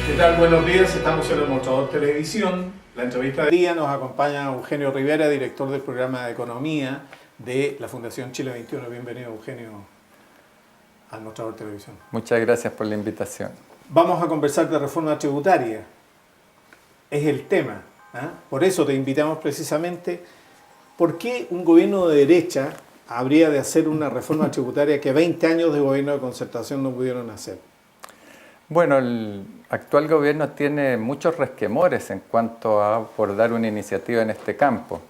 ¿Qué tal? Buenos días, estamos en el Mostrador Televisión. La entrevista del día nos acompaña Eugenio Rivera, director del programa de Economía de la Fundación Chile 21. Bienvenido, Eugenio, al Mostrador Televisión. Muchas gracias por la invitación. Vamos a conversar de reforma tributaria. Es el tema. Por eso te invitamos precisamente. ¿Por qué un gobierno de derecha habría de hacer una reforma tributaria que 20 años de gobierno de concertación no pudieron hacer? Bueno, el actual gobierno tiene muchos resquemores en cuanto a abordar una iniciativa en este campo.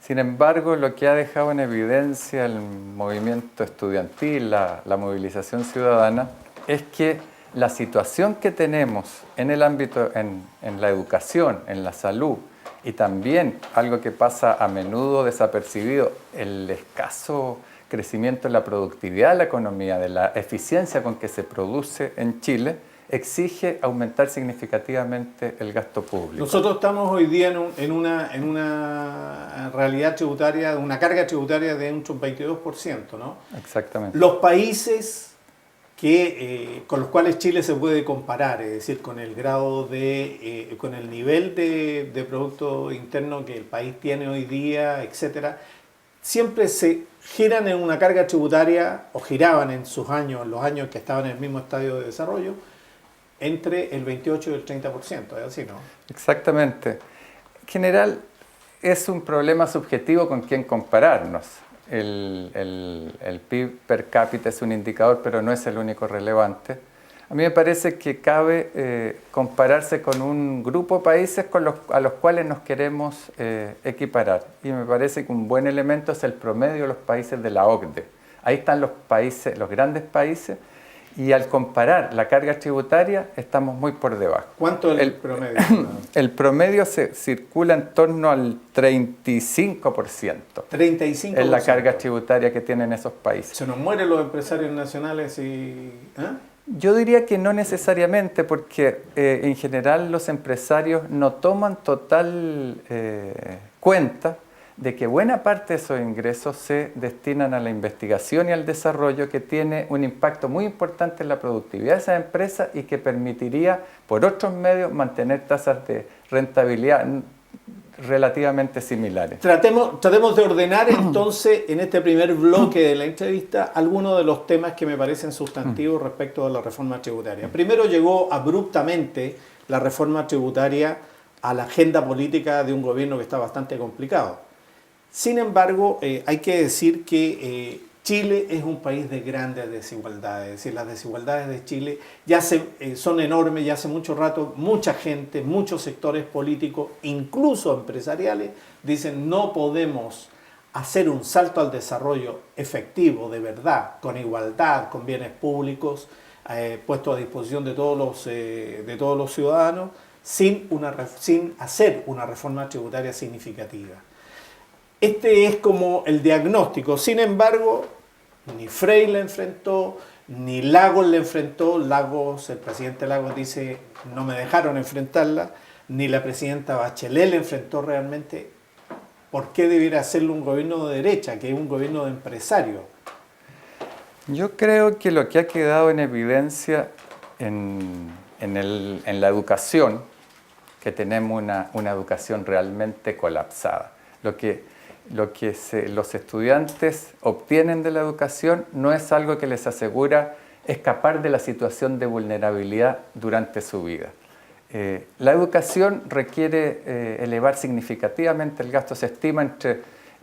Sin embargo, lo que ha dejado en evidencia el movimiento estudiantil, la movilización ciudadana, es que la situación que tenemos en el ámbito, en la educación, en la salud, y también algo que pasa a menudo desapercibido, el escaso crecimiento en la productividad de la economía, de la eficiencia con que se produce en Chile, exige aumentar significativamente el gasto público. Nosotros estamos hoy día en una realidad tributaria, una carga tributaria de un 22%, ¿no? Exactamente. Los países con los cuales Chile se puede comparar, es decir, con el grado con el nivel de Producto Interno que el país tiene hoy día, etcétera, siempre se giran en una carga tributaria, o giraban en sus años, en los años que estaban en el mismo estadio de desarrollo, entre el 28 y el 30%, ¿es así, no? Exactamente. En general, es un problema subjetivo con quién compararnos. El PIB per cápita es un indicador, pero no es el único relevante. A mí me parece que cabe compararse con un grupo de países a los cuales nos queremos equiparar. Y me parece que un buen elemento es el promedio de los países de la OCDE. Ahí están los países, los grandes países, y al comparar la carga tributaria estamos muy por debajo. ¿Cuánto es el promedio? El promedio se circula en torno al 35%. 35%. Es la carga tributaria que tienen esos países. ¿Se nos mueren los empresarios nacionales y...? Yo diría que no necesariamente, porque en general los empresarios no toman total cuenta de que buena parte de esos ingresos se destinan a la investigación y al desarrollo, que tiene un impacto muy importante en la productividad de esas empresas y que permitiría por otros medios mantener tasas de rentabilidad relativamente similares. Tratemos de ordenar entonces en este primer bloque de la entrevista algunos de los temas que me parecen sustantivos respecto a la reforma tributaria. Primero, llegó abruptamente la reforma tributaria a la agenda política de un gobierno que está bastante complicado. Sin embargo, hay que decir que Chile es un país de grandes desigualdades, es decir, las desigualdades de Chile son enormes, ya hace mucho rato mucha gente, muchos sectores políticos, incluso empresariales, dicen no podemos hacer un salto al desarrollo efectivo, de verdad, con igualdad, con bienes públicos puestos a disposición de todos los ciudadanos, sin hacer una reforma tributaria significativa. Este es como el diagnóstico. Sin embargo, ni Frey la enfrentó, ni Lagos la enfrentó. El presidente Lagos dice, no me dejaron enfrentarla, ni la presidenta Bachelet la enfrentó realmente. ¿Por qué debiera hacerlo un gobierno de derecha, que es un gobierno de empresarios? Yo creo que lo que ha quedado en evidencia en la educación, que tenemos una educación realmente colapsada. Lo que los estudiantes obtienen de la educación no es algo que les asegura escapar de la situación de vulnerabilidad durante su vida. La educación requiere elevar significativamente el gasto. Se estima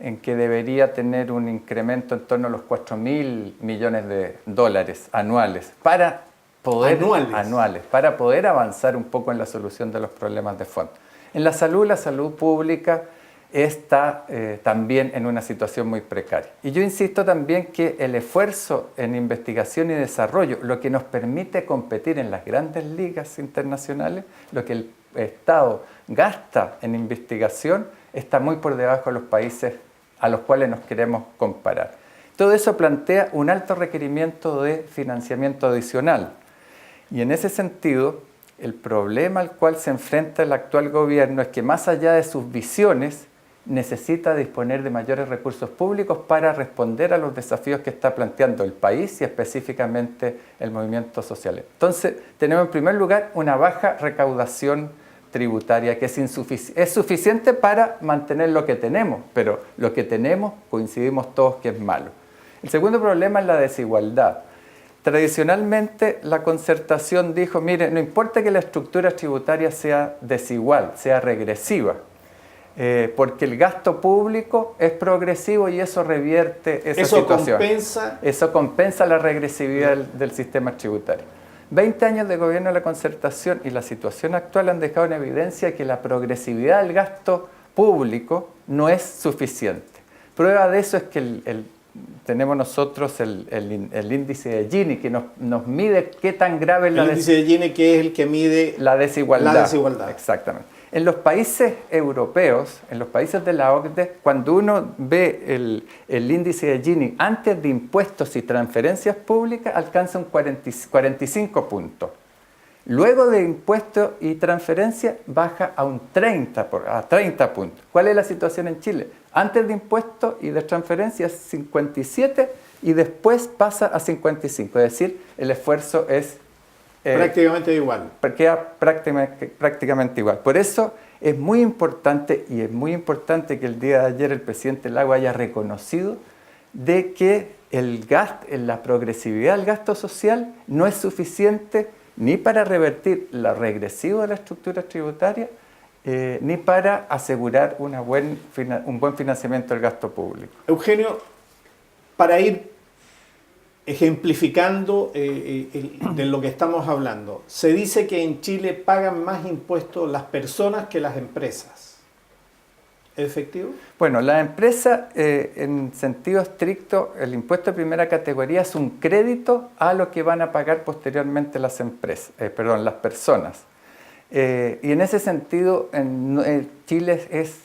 en que debería tener un incremento en torno a los 4.000 millones de dólares anuales para poder avanzar un poco en la solución de los problemas de fondo. En la salud pública está también en una situación muy precaria. Y yo insisto también que el esfuerzo en investigación y desarrollo, lo que nos permite competir en las grandes ligas internacionales, lo que el Estado gasta en investigación, está muy por debajo de los países a los cuales nos queremos comparar. Todo eso plantea un alto requerimiento de financiamiento adicional. Y en ese sentido, el problema al cual se enfrenta el actual gobierno es que más allá de sus visiones, necesita disponer de mayores recursos públicos para responder a los desafíos que está planteando el país y específicamente el movimiento social. Entonces, tenemos en primer lugar una baja recaudación tributaria que es suficiente para mantener lo que tenemos, pero lo que tenemos coincidimos todos que es malo. El segundo problema es la desigualdad. Tradicionalmente la concertación dijo, mire, no importa que la estructura tributaria sea desigual, sea regresiva, porque el gasto público es progresivo y eso revierte esa situación. Eso compensa la regresividad del sistema tributario. 20 años de gobierno de la concertación y la situación actual han dejado en evidencia que la progresividad del gasto público no es suficiente. Prueba de eso es que tenemos nosotros el índice de Gini, que nos mide qué tan grave es el índice de Gini, que es el que mide la desigualdad. La desigualdad. Exactamente. En los países europeos, en los países de la OCDE, cuando uno ve el índice de Gini antes de impuestos y transferencias públicas, alcanza un 45 puntos. Luego de impuestos y transferencias baja a un 30 puntos. ¿Cuál es la situación en Chile? Antes de impuestos y de transferencias 57 y después pasa a 55. Es decir, el esfuerzo es prácticamente igual. Queda prácticamente igual. Por eso es muy importante, y es muy importante que el día de ayer el presidente Lagos haya reconocido de que la progresividad del gasto social no es suficiente ni para revertir la regresiva de la estructura tributaria, ni para asegurar un buen financiamiento del gasto público. Eugenio, para ir ejemplificando de lo que estamos hablando, se dice que en Chile pagan más impuestos las personas que las empresas. ¿Es efectivo? Bueno, la empresa, en sentido estricto, el impuesto de primera categoría es un crédito a lo que van a pagar posteriormente las personas. Y en ese sentido, Chile es,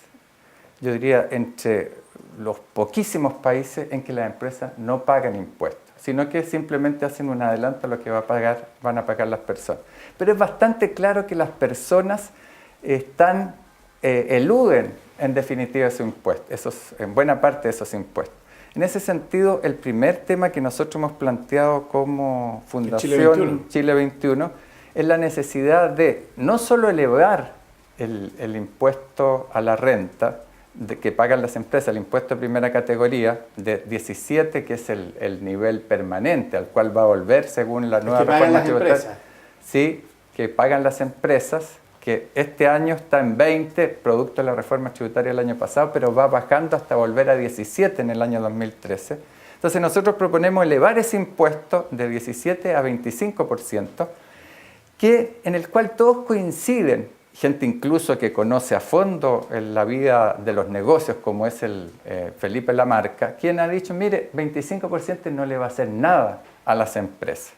yo diría, entre los poquísimos países en que las empresas no pagan impuestos, sino que simplemente hacen un adelanto a lo que van a pagar las personas. Pero es bastante claro que las personas eluden en definitiva esos impuestos, en buena parte de esos impuestos. En ese sentido, el primer tema que nosotros hemos planteado como Fundación Chile 21 es la necesidad de no solo elevar el impuesto a la renta que pagan las empresas, el impuesto de primera categoría de 17, que es el nivel permanente al cual va a volver según la nueva reforma tributaria. Sí, que pagan las empresas, que este año está en 20, producto de la reforma tributaria del año pasado, pero va bajando hasta volver a 17 en el año 2013. Entonces nosotros proponemos elevar ese impuesto de 17 a 25%, en el cual todos coinciden, gente incluso que conoce a fondo la vida de los negocios, como es Felipe Lamarca, quien ha dicho, mire, 25% no le va a hacer nada a las empresas.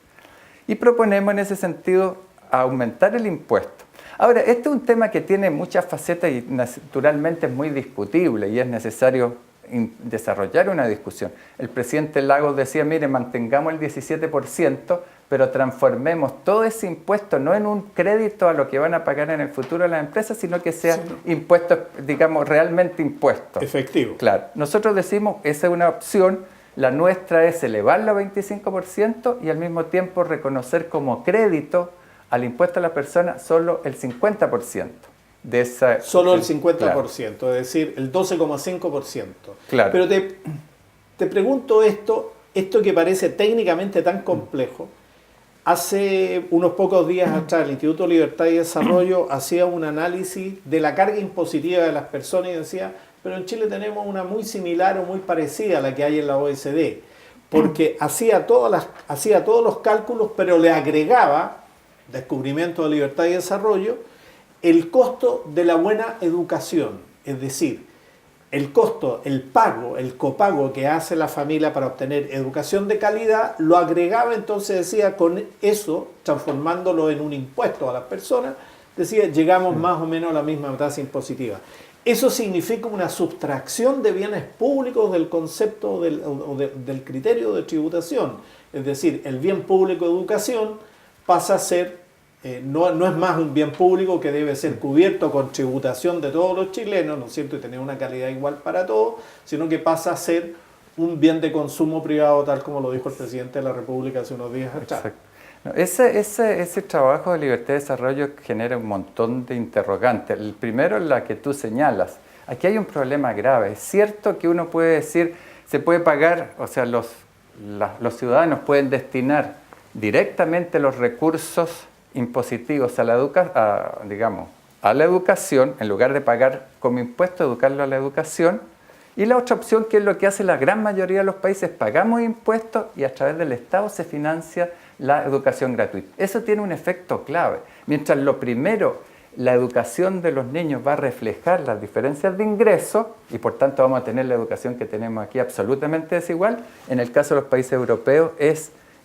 Y proponemos en ese sentido aumentar el impuesto. Ahora, este es un tema que tiene muchas facetas y naturalmente es muy discutible y es necesario desarrollar una discusión. El presidente Lagos decía, mire, mantengamos el 17%, pero transformemos todo ese impuesto no en un crédito a lo que van a pagar en el futuro las empresas, sino que sea impuestos, digamos, realmente impuestos. Efectivo. Claro. Nosotros decimos, esa es una opción, la nuestra es elevarlo a 25% y al mismo tiempo reconocer como crédito al impuesto a la persona solo el 50%. Solo el 50%, claro. Es decir, el 12,5%. Claro. Pero te pregunto esto que parece técnicamente tan complejo. Hace unos pocos días atrás el Instituto Libertad y Desarrollo hacía un análisis de la carga impositiva de las personas y decía, pero en Chile tenemos una muy similar o muy parecida a la que hay en la OECD, porque hacía todos los cálculos, pero le agregaba, descubrimiento de Libertad y Desarrollo, el costo de la buena educación, es decir, el costo, el copago que hace la familia para obtener educación de calidad, lo agregaba, entonces decía, con eso, transformándolo en un impuesto a las personas, decía, llegamos más o menos a la misma tasa impositiva. Eso significa una sustracción de bienes públicos del concepto del criterio de tributación. Es decir, el bien público de educación pasa a ser no es más un bien público que debe ser cubierto con tributación de todos los chilenos, ¿no es cierto?, y tener una calidad igual para todos, sino que pasa a ser un bien de consumo privado, tal como lo dijo el presidente de la República hace unos días atrás. Exacto. No, ese trabajo de libertad de desarrollo genera un montón de interrogantes. El primero es la que tú señalas. Aquí hay un problema grave. Es cierto que uno puede decir, se puede pagar, o sea, los ciudadanos pueden destinar directamente los recursos impositivos a la educación, en lugar de pagar como impuesto, educarlo a la educación. Y la otra opción, que es lo que hace la gran mayoría de los países, pagamos impuestos y a través del Estado se financia la educación gratuita. Eso tiene un efecto clave. Mientras lo primero, la educación de los niños va a reflejar las diferencias de ingresos y por tanto vamos a tener la educación que tenemos aquí absolutamente desigual, en el caso de los países europeos,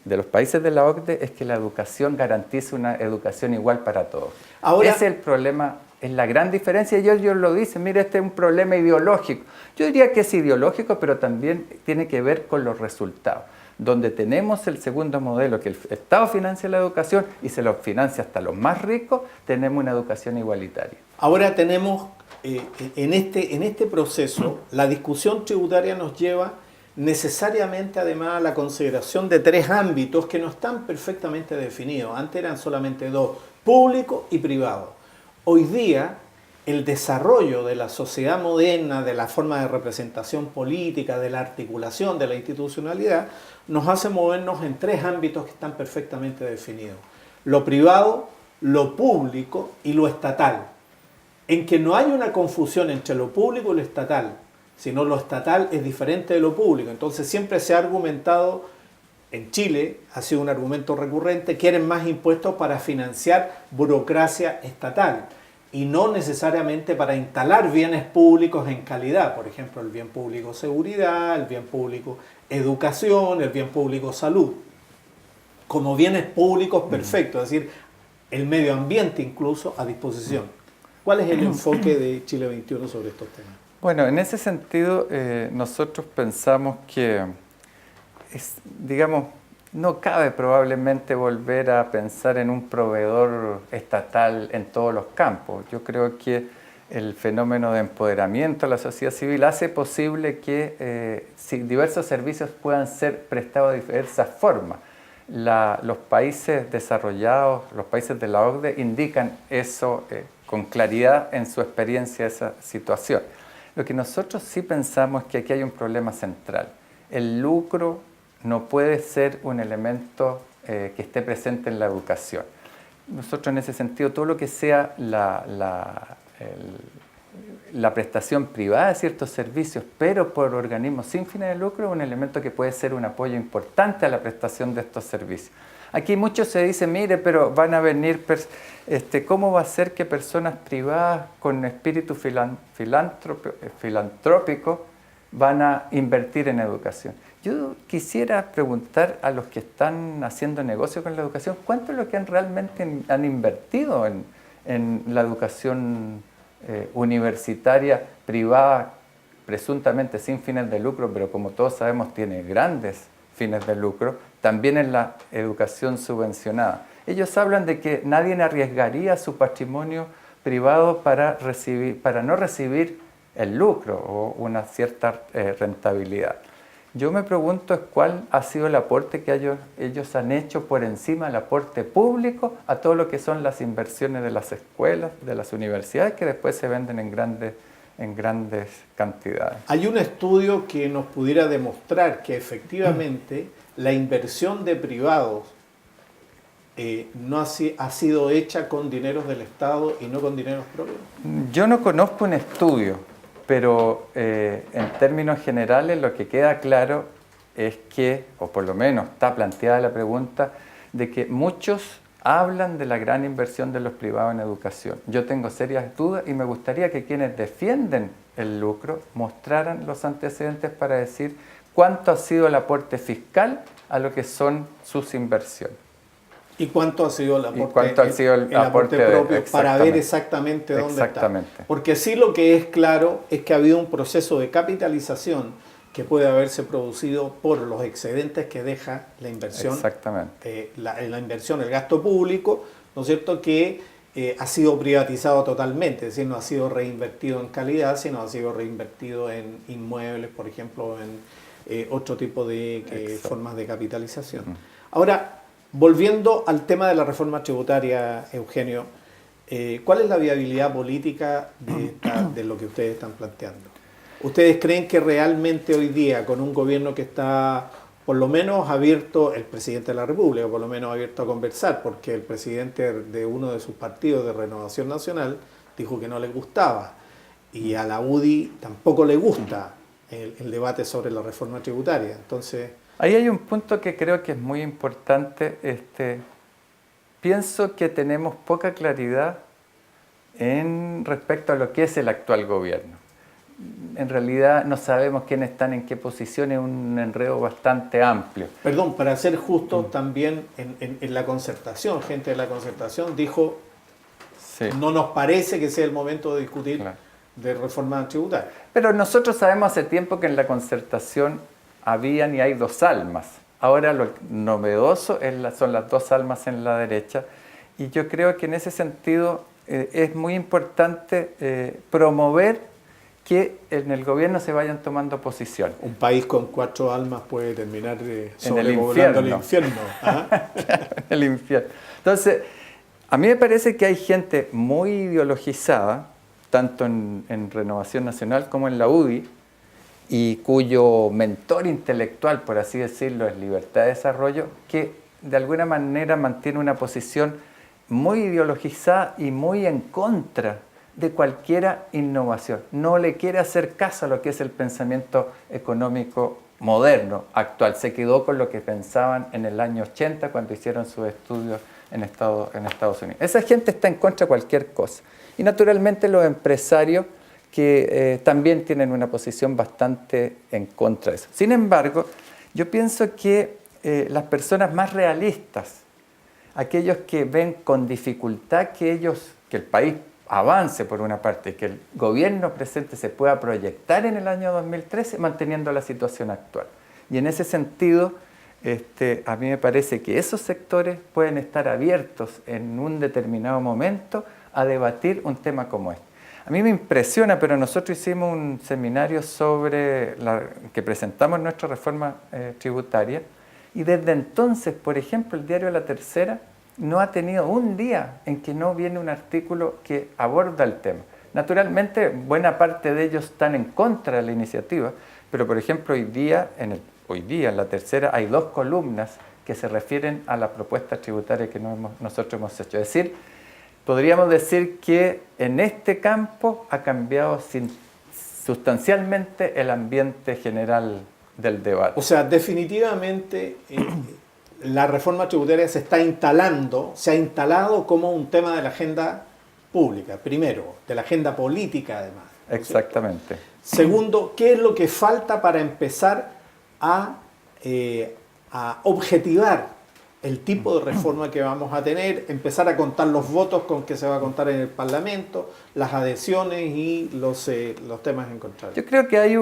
de los países de la OCDE, es que la educación garantiza una educación igual para todos. Ahora, ese es el problema, es la gran diferencia, y ellos lo dicen, mire, este es un problema ideológico. Yo diría que es ideológico, pero también tiene que ver con los resultados. Donde tenemos el segundo modelo, que el Estado financia la educación y se lo financia hasta los más ricos, tenemos una educación igualitaria. Ahora tenemos, en este proceso, la discusión tributaria nos lleva necesariamente además a la consideración de tres ámbitos que no están perfectamente definidos. Antes eran solamente dos, público y privado. Hoy día, el desarrollo de la sociedad moderna, de la forma de representación política, de la articulación, de la institucionalidad, nos hace movernos en tres ámbitos que están perfectamente definidos. Lo privado, lo público y lo estatal. En que no hay una confusión entre lo público y lo estatal, sino lo estatal es diferente de lo público. Entonces siempre se ha argumentado, en Chile ha sido un argumento recurrente, quieren más impuestos para financiar burocracia estatal y no necesariamente para instalar bienes públicos en calidad, por ejemplo, el bien público seguridad, el bien público educación, el bien público salud, como bienes públicos perfectos, es decir, el medio ambiente incluso a disposición. ¿Cuál es el enfoque de Chile 21 sobre estos temas? Bueno, en ese sentido, nosotros pensamos que, no cabe probablemente volver a pensar en un proveedor estatal en todos los campos. Yo creo que el fenómeno de empoderamiento de la sociedad civil hace posible que diversos servicios puedan ser prestados de diversas formas. Los países desarrollados, los países de la OCDE indican eso con claridad en su experiencia, esa situación. Lo que nosotros sí pensamos es que aquí hay un problema central. El lucro no puede ser un elemento que esté presente en la educación. Nosotros en ese sentido, todo lo que sea la prestación privada de ciertos servicios, pero por organismos sin fines de lucro, es un elemento que puede ser un apoyo importante a la prestación de estos servicios. Aquí muchos se dicen, mire, pero van a venir, ¿cómo va a ser que personas privadas con espíritu filantrópico van a invertir en educación? Yo quisiera preguntar a los que están haciendo negocio con la educación, ¿cuánto es lo que realmente han invertido en la educación universitaria privada, presuntamente sin fines de lucro, pero como todos sabemos tiene grandes fines de lucro, también en la educación subvencionada? Ellos hablan de que nadie arriesgaría su patrimonio privado para no recibir el lucro o una cierta rentabilidad. Yo me pregunto cuál ha sido el aporte que ellos han hecho por encima del aporte público a todo lo que son las inversiones de las escuelas, de las universidades, que después se venden en grandes cantidades. Hay un estudio que nos pudiera demostrar que efectivamente la inversión de privados no ha sido hecha con dineros del Estado y no con dineros propios. Yo no conozco un estudio, pero en términos generales lo que queda claro es que, o por lo menos está planteada la pregunta, de que muchos hablan de la gran inversión de los privados en educación. Yo tengo serias dudas y me gustaría que quienes defienden el lucro mostraran los antecedentes para decir cuánto ha sido el aporte fiscal a lo que son sus inversiones. ¿Y cuánto ha sido el aporte propio para ver exactamente dónde está? Porque sí, lo que es claro es que ha habido un proceso de capitalización que puede haberse producido por los excedentes que deja la inversión, Exactamente. la inversión, el gasto público, ¿no es cierto?, que ha sido privatizado totalmente, es decir, no ha sido reinvertido en calidad, sino ha sido reinvertido en inmuebles, por ejemplo, en otro tipo de formas de capitalización. Ahora, volviendo al tema de la reforma tributaria, Eugenio, ¿cuál es la viabilidad política de lo que ustedes están planteando? ¿Ustedes creen que realmente hoy día, con un gobierno que está por lo menos abierto, el presidente de la República, por lo menos abierto a conversar, porque el presidente de uno de sus partidos de Renovación Nacional dijo que no le gustaba, y a la UDI tampoco le gusta el debate sobre la reforma tributaria? Entonces, ahí hay un punto que creo que es muy importante. Pienso que tenemos poca claridad respecto a lo que es el actual gobierno. En realidad no sabemos quiénes están en qué posición, es un enredo bastante amplio. Perdón, para ser justo, también en la concertación, gente de la concertación dijo, sí, no nos parece que sea el momento de discutir de reforma tributaria. Pero nosotros sabemos hace tiempo que en la concertación habían y hay dos almas. Ahora lo novedoso son las dos almas en la derecha, y yo creo que en ese sentido es muy importante promover que en el gobierno se vayan tomando posición. Un país con 4 almas puede terminar sobrevolando el infierno. Claro, en el infierno. Entonces, a mí me parece que hay gente muy ideologizada, tanto en Renovación Nacional como en la UDI, y cuyo mentor intelectual, por así decirlo, es Libertad de Desarrollo, que de alguna manera mantiene una posición muy ideologizada y muy en contra de cualquier innovación. No le quiere hacer caso a lo que es el pensamiento económico moderno, actual. Se quedó con lo que pensaban en el año 80 cuando hicieron sus estudios en Estados Unidos. Esa gente está en contra de cualquier cosa. Y naturalmente los empresarios que también tienen una posición bastante en contra de eso. Sin embargo, yo pienso que las personas más realistas, aquellos que ven con dificultad que el país avance por una parte, que el gobierno presente se pueda proyectar en el año 2013 manteniendo la situación actual. Y en ese sentido, a mí me parece que esos sectores pueden estar abiertos en un determinado momento a debatir un tema como este. A mí me impresiona, pero nosotros hicimos un seminario que presentamos nuestra reforma tributaria, y desde entonces, por ejemplo, el diario La Tercera no ha tenido un día en que no viene un artículo que aborda el tema. Naturalmente, buena parte de ellos están en contra de la iniciativa, pero por ejemplo, hoy día en La Tercera hay 2 columnas que se refieren a la propuesta tributaria que nosotros hemos hecho. Es decir, podríamos decir que en este campo ha cambiado sustancialmente el ambiente general del debate. O sea, definitivamente la reforma tributaria se ha instalado como un tema de la agenda pública, primero, de la agenda política además. ¿no? Exactamente. Segundo, ¿qué es lo que falta para empezar a objetivar el tipo de reforma que vamos a tener, empezar a contar los votos con que se va a contar en el Parlamento, las adhesiones y los temas en contrario? Yo creo que hay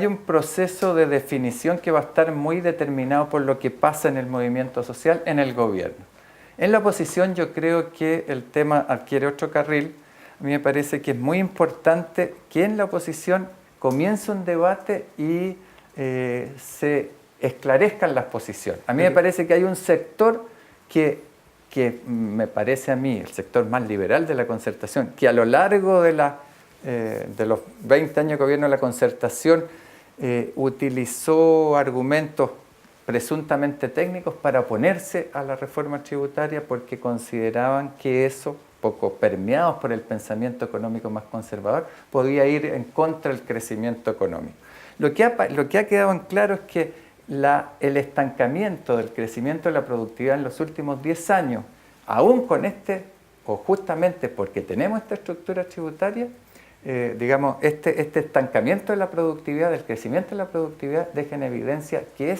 un proceso de definición que va a estar muy determinado por lo que pasa en el movimiento social, en el gobierno. En la oposición yo creo que el tema adquiere otro carril. A mí me parece que es muy importante que en la oposición comience un debate y se esclarezcan las posiciones. A mí me parece que hay un sector que me parece a mí, el sector más liberal de la concertación, que a lo largo de los 20 años de gobierno de la concertación utilizó argumentos presuntamente técnicos para oponerse a la reforma tributaria porque consideraban que eso, poco permeados por el pensamiento económico más conservador, podía ir en contra del crecimiento económico. Lo que ha quedado en claro es que el estancamiento del crecimiento de la productividad en los últimos 10 años, aún con o justamente porque tenemos esta estructura tributaria, este estancamiento de la productividad, del crecimiento de la productividad, deja en evidencia que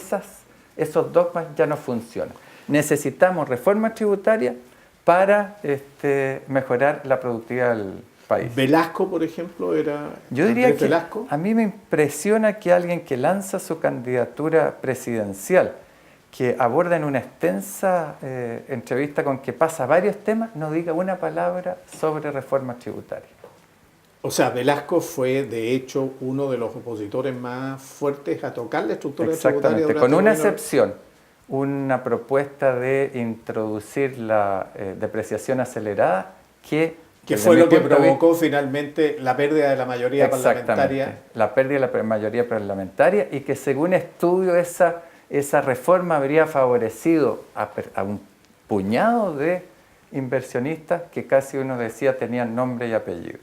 esos dogmas ya no funcionan. Necesitamos reforma tributaria para mejorar la productividad del país. Velasco, por ejemplo, Yo diría que Velasco. A mí me impresiona que alguien que lanza su candidatura presidencial, que aborda en una extensa entrevista con que pasa varios temas, no diga una palabra sobre reforma tributaria. O sea, Velasco fue, de hecho, uno de los opositores más fuertes a tocar la estructura tributaria. Exactamente, con una excepción, una propuesta de introducir la depreciación acelerada que fue lo que provocó finalmente la pérdida de la mayoría parlamentaria. La pérdida de la mayoría parlamentaria y que según estudio esa reforma habría favorecido a un puñado de inversionistas que casi uno decía tenían nombre y apellido.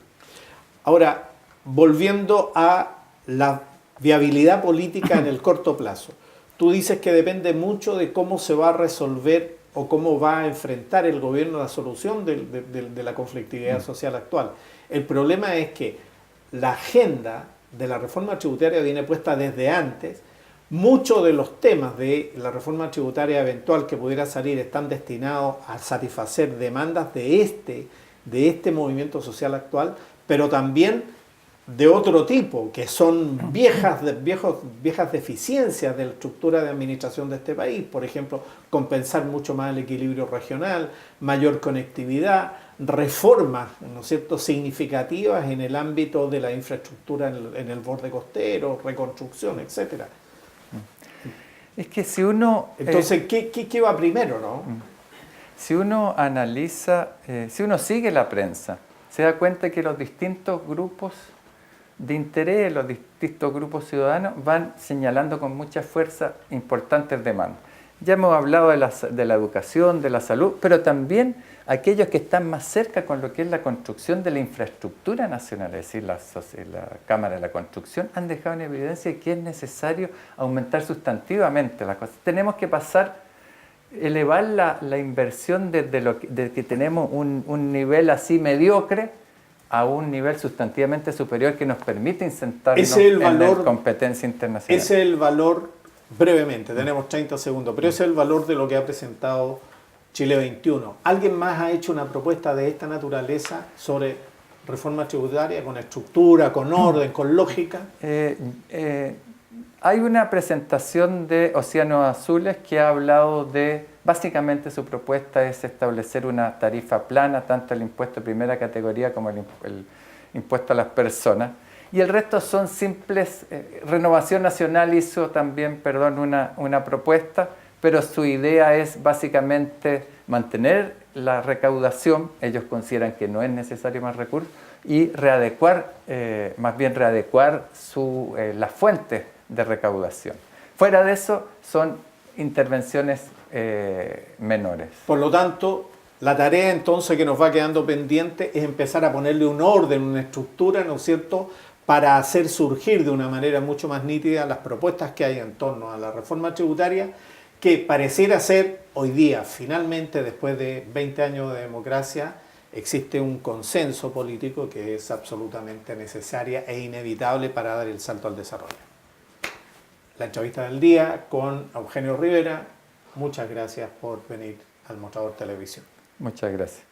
Ahora, volviendo a la viabilidad política en el corto plazo, tú dices que depende mucho de cómo se va a resolver o cómo va a enfrentar el gobierno la solución de la conflictividad social actual. El problema es que la agenda de la reforma tributaria viene puesta desde antes. Muchos de los temas de la reforma tributaria eventual que pudiera salir están destinados a satisfacer demandas de este movimiento social actual, pero también de otro tipo, que son viejas deficiencias de la estructura de administración de este país. Por ejemplo, compensar mucho más el equilibrio regional, mayor conectividad, reformas, ¿no es cierto?, significativas en el ámbito de la infraestructura en el borde costero, reconstrucción, etc. Es que si uno... Entonces, ¿qué va primero, no? Si uno analiza, si uno sigue la prensa, se da cuenta que los distintos grupos de interés, los distintos grupos ciudadanos van señalando con mucha fuerza importantes demandas. Ya hemos hablado de la educación, de la salud, pero también aquellos que están más cerca con lo que es la construcción de la infraestructura nacional, es decir, la Cámara de la Construcción, han dejado en evidencia que es necesario aumentar sustantivamente las cosas. Tenemos que elevar la inversión de que tenemos un nivel así mediocre a un nivel sustantivamente superior que nos permite insertarnos en la competencia internacional. Ese es el valor, brevemente, tenemos 30 segundos, pero ese es el valor de lo que ha presentado Chile 21. ¿Alguien más ha hecho una propuesta de esta naturaleza sobre reforma tributaria, con estructura, con orden, con lógica? Hay una presentación de Océanos Azules que ha hablado de, básicamente su propuesta es establecer una tarifa plana, tanto el impuesto de primera categoría como el impuesto a las personas. Y el resto son simples, Renovación Nacional hizo también, una propuesta, pero su idea es básicamente mantener la recaudación, ellos consideran que no es necesario más recursos, y readecuar las fuentes de recaudación. Fuera de eso, son intervenciones menores. Por lo tanto, la tarea entonces que nos va quedando pendiente es empezar a ponerle un orden, una estructura, ¿no es cierto?, para hacer surgir de una manera mucho más nítida las propuestas que hay en torno a la reforma tributaria, que pareciera ser hoy día, finalmente, después de 20 años de democracia, existe un consenso político que es absolutamente necesaria e inevitable para dar el salto al desarrollo. La entrevista del día con Eugenio Rivera. Muchas gracias por venir al Mostrador Televisión. Muchas gracias.